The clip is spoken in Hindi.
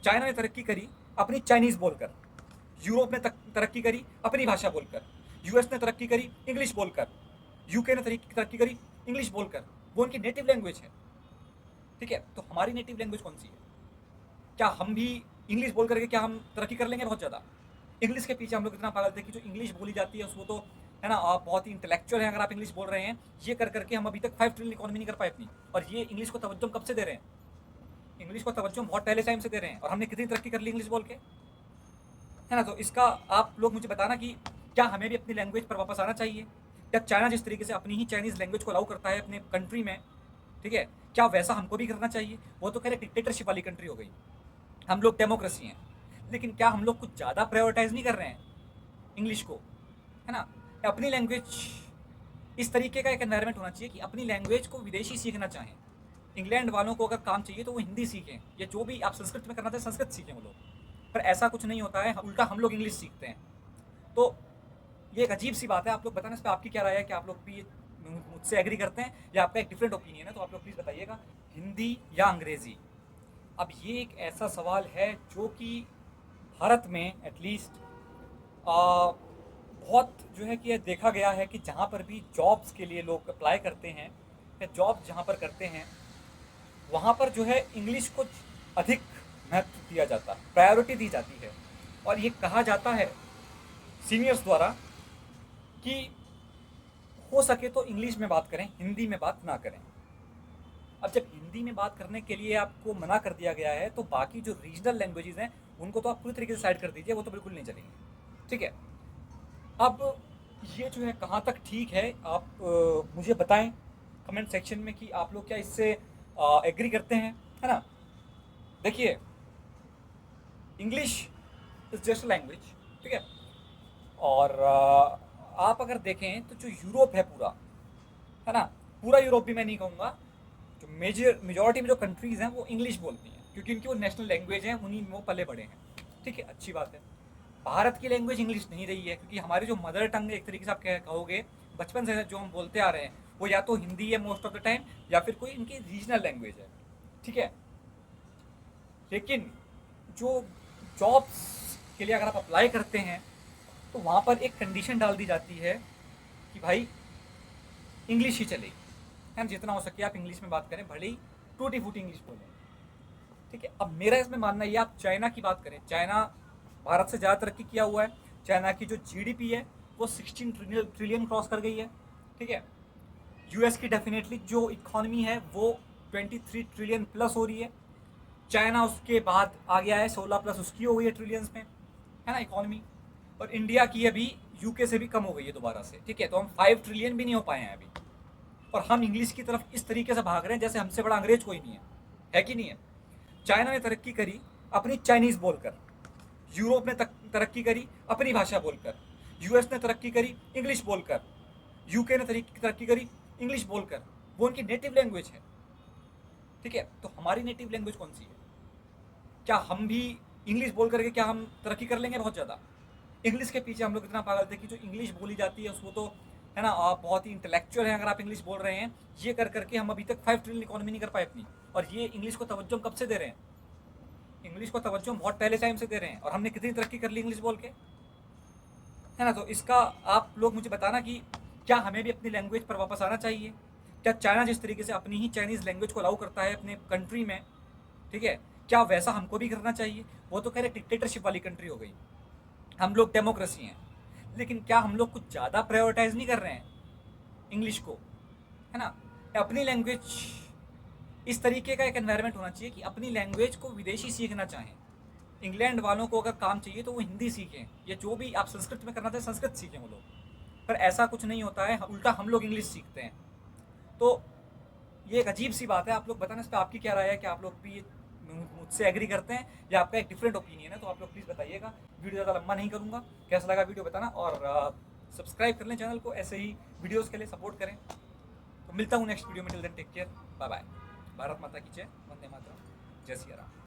चाइना ने तरक्की करी अपनी चाइनीज़ बोलकर, यूरोप ने तरक्की करी अपनी भाषा बोलकर, यूएस ने तरक्की करी इंग्लिश बोलकर, यूके ने तरक्की करी इंग्लिश बोलकर। वो उनकी नेटिव लैंग्वेज है, ठीक है। तो हमारी नेटिव लैंग्वेज कौन सी है? क्या हम भी इंग्लिश बोल करके क्या हम तरक्की कर लेंगे बहुत ज़्यादा? इंग्लिश के पीछे हम लोग इतना पागल थे कि जो इंग्लिश बोली जाती है उसको तो, है ना, आप बहुत ही इंटेलेक्चुअल हैं अगर आप इंग्लिश बोल रहे हैं। ये कर करके हम अभी तक 5 ट्रिलियन इकोनॉमी नहीं कर पाए अपनी। और ये इंग्लिश को तवज्जो कब से दे रहे हैं? इंग्लिश को तवज्जो बहुत पहले टाइम से दे रहे हैं, और हमने कितनी तरक्की कर ली इंग्लिश बोल के, है ना। तो इसका आप लोग मुझे बताना कि क्या हमें भी अपनी लैंग्वेज पर वापस आना चाहिए? क्या चाइना जिस तरीके से अपनी ही चाइनीज़ लैंग्वेज को अलाउ करता है अपने कंट्री में, ठीक है, क्या वैसा हमको भी करना चाहिए? वो तो कह रहे डिक्टेटरशिप वाली कंट्री हो गई, हम लोग डेमोक्रेसी हैं। लेकिन क्या हम लोग कुछ ज़्यादा प्रायोरिटाइज नहीं कर रहे हैं इंग्लिश को, है ना? अपनी लैंग्वेज, इस तरीके का एक एनवायरनमेंट होना चाहिए कि अपनी लैंग्वेज को विदेशी सीखना चाहें। इंग्लैंड वालों को अगर काम चाहिए तो वो हिंदी सीखें, या जो भी आप संस्कृत में करना चाहें संस्कृत सीखें वो लोग। पर ऐसा कुछ नहीं होता है, उल्टा हम लोग इंग्लिश सीखते हैं। तो ये एक अजीब सी बात है। आप लोग बताना इस पर आपकी क्या राय है? कि आप लोग भी मुझसे एग्री करते हैं या आपका एक डिफरेंट ओपिनियन है? तो आप लोग प्लीज़ बताइएगा, हिंदी या अंग्रेज़ी। अब ये एक ऐसा सवाल है जो कि भारत में एटलीस्ट बहुत जो है कि ये देखा गया है कि जहाँ पर भी जॉब्स के लिए लोग अप्लाई करते हैं या जॉब जहाँ पर करते हैं, वहाँ पर जो है इंग्लिश को अधिक महत्व दिया जाता है, प्रायोरिटी दी जाती है। और ये कहा जाता है सीनियर्स द्वारा कि हो सके तो इंग्लिश में बात करें, हिंदी में बात ना करें। अब जब हिंदी में बात करने के लिए आपको मना कर दिया गया है, तो बाकी जो रीजनल लैंग्वेजेस हैं उनको तो आप पूरी तरीके से साइड कर दीजिए, वो तो बिल्कुल नहीं चलेंगे, ठीक है। अब ये जो है कहाँ तक ठीक है, आप मुझे बताएं कमेंट सेक्शन में कि आप लोग क्या इससे एग्री करते हैं, है ना। देखिए, इंग्लिश इज जस्ट लैंग्वेज, ठीक है। और आप अगर देखें तो जो यूरोप है पूरा, है ना, पूरा यूरोप भी मैं नहीं कहूँगा, जो मेजॉरिटी में जो कंट्रीज़ हैं वो इंग्लिश बोलती हैं, क्योंकि उनकी वो नेशनल लैंग्वेज है, उन्हीं में वो पले बड़े हैं, ठीक है, अच्छी बात है। भारत की लैंग्वेज इंग्लिश नहीं रही है, क्योंकि हमारी जो मदर टंग एक तरीके से आप कहोगे बचपन से जो हम बोलते आ रहे हैं, वो या तो हिंदी है मोस्ट ऑफ द टाइम, या फिर कोई इनकी रीजनल लैंग्वेज है, ठीक है। लेकिन जो जॉब्स के लिए अगर आप अप्लाई करते हैं तो वहाँ पर एक कंडीशन डाल दी जाती है कि भाई इंग्लिश ही चलेगी, है ना, जितना हो सके आप इंग्लिश में बात करें, भले ही टूटी फूटी इंग्लिश बोलें, ठीक है। अब मेरा इसमें मानना ये, आप चाइना की बात करें, चाइना भारत से ज़्यादा तरक्की किया हुआ है। चाइना की जो जीडीपी है वो 16 ट्रिलियन क्रॉस कर गई है, ठीक है। यूएस की डेफिनेटली जो इकोनॉमी है वो 23 ट्रिलियन प्लस हो रही है। चाइना उसके बाद आ गया है, 16 प्लस उसकी हो गई है ट्रिलियंस में, है ना, इकोनॉमी। और इंडिया की अभी यूके से भी कम हो गई है दोबारा से, ठीक है। तो हम 5 ट्रिलियन भी नहीं हो पाए हैं अभी, और हम इंग्लिश की तरफ इस तरीके से भाग रहे हैं जैसे हमसे बड़ा अंग्रेज कोई नहीं है कि नहीं है। चाइना ने तरक्की करी अपनी चाइनीज़ बोलकर, यूरोप ने तरक्की करी अपनी भाषा बोलकर, यूएस ने तरक्की करी इंग्लिश बोलकर, यूके ने तरक्की करी इंग्लिश बोलकर। वो उनकी नेटिव लैंग्वेज है, ठीक है। तो हमारी नेटिव लैंग्वेज कौन सी है? क्या हम भी इंग्लिश बोल करके क्या हम तरक्की कर लेंगे बहुत ज़्यादा? इंग्लिश के पीछे हम लोग इतना पागल थे कि जो इंग्लिश बोली जाती है उसको तो, है ना, आप बहुत ही इंटेलेक्चुअल हैं अगर आप इंग्लिश बोल रहे हैं। ये कर करके हम अभी तक 5 ट्रिलियन इकोनॉमी नहीं कर पाए अपनी। और ये इंग्लिश को तवज्जो कब से दे रहे हैं? इंग्लिश को तवज्जो बहुत पहले टाइम से दे रहे हैं, और हमने कितनी तरक्की कर ली इंग्लिश बोल के, है ना। तो इसका आप लोग मुझे बताना कि क्या हमें भी अपनी लैंग्वेज पर वापस आना चाहिए? क्या चाइना जिस तरीके से अपनी ही चाइनीज़ लैंग्वेज को अलाउ करता है अपने कंट्री में, ठीक है, क्या वैसा हमको भी करना चाहिए? वो तो कह रहे डिक्टेटरशिप वाली कंट्री हो गई, हम लोग डेमोक्रेसी हैं। लेकिन क्या हम लोग कुछ ज़्यादा प्रायोरिटाइज नहीं कर रहे हैं इंग्लिश को, है ना। अपनी लैंग्वेज, इस तरीके का एक एनवायरनमेंट होना चाहिए कि अपनी लैंग्वेज को विदेशी सीखना चाहें। इंग्लैंड वालों को अगर काम चाहिए तो वो हिंदी सीखें, या जो भी आप संस्कृत में करना चाहें संस्कृत सीखें वो लोग। पर ऐसा कुछ नहीं होता है, उल्टा हम लोग इंग्लिश सीखते हैं। तो ये एक अजीब सी बात है। आप लोग बताना इस पर आपकी क्या राय है? कि आप लोग भी मुझसे एग्री करते हैं या आपका एक डिफरेंट ओपिनियन है? तो आप लोग प्लीज़ बताइएगा। वीडियो ज़्यादा लंबा नहीं करूँगा, कैसा लगा वीडियो बताना, और सब्सक्राइब कर लें चैनल को, ऐसे ही वीडियोज़ के लिए सपोर्ट करें। तो मिलता हूँ नेक्स्ट वीडियो में, till then take care, bye bye. Bharat Mata की जय, वंदे मातरम, जय सिया राम।